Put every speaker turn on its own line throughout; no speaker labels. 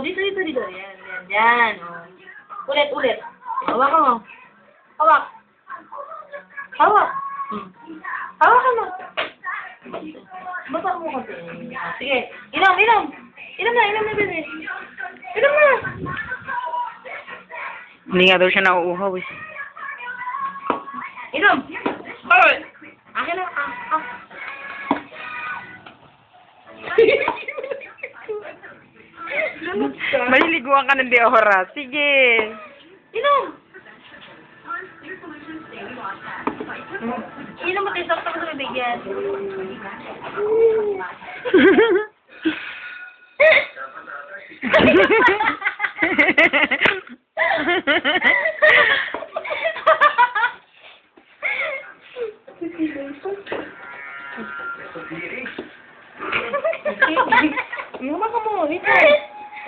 Dito. Yan. Oh. Ulit. Hawak mo. Hawak. Hawakan mo. Baba mo konti. Sige. Inom na, bebe. Inom na.
Hindi nga daw siya nauuhaw eh.
Inom. Hoy. Akin na.
Maliliguan ka ng deora. Sige.
Inom. Inom mo tayo. Sakto ko sa bibigyan. Mama ka mo. Dito.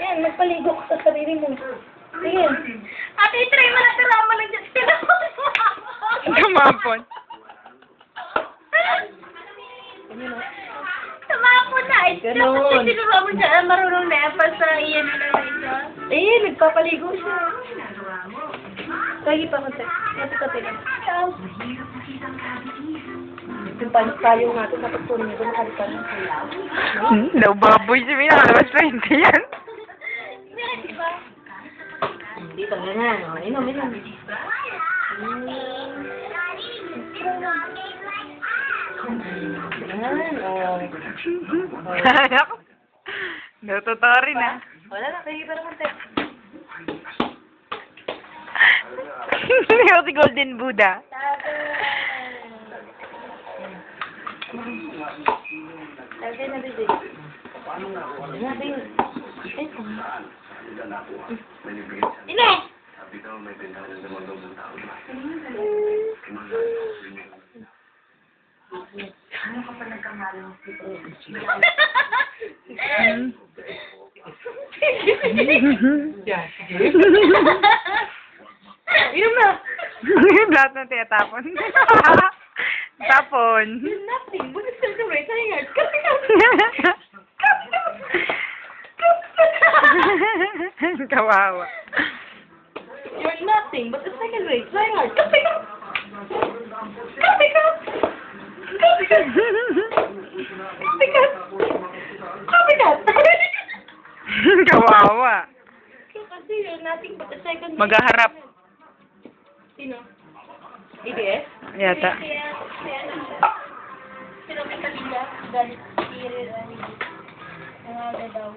Yan, magpaligo ka sa sarili mo. Sige. Ate, try mo na tira lang dyan.
Tumapon.
Tumapon na.
Ganon.
Tinuro mo dyan. Marunong na yan. Basta iyan na lang ito.
Nagpapaligo siya. Lagi pa konti. Konti lang. Yung panis-payo nga ito, dapat po rin ito nakalipan.
Daw baboy si Mina. Nakalabas pa hindi yan.
Dito, ganyan. O, inom. Ganyan, o.
Daw totoo rin ah.
Wala na, kaya pa naman tayo.
Hindi ako si Golden Buddha.
Lagay na bibig. Inom! Inom na!
Lahat na tinatapon. Tapon.
You're nothing. What is celebrate? Hang on.
Kawawa.
You're nothing but the second rate. Try hard. Copycat.
Kawawa.
Kasi you're nothing but the second rate.
Maghaharap.
Sino? ABS?
Yata.
Sino may kanila? Galit. Nangaga daw.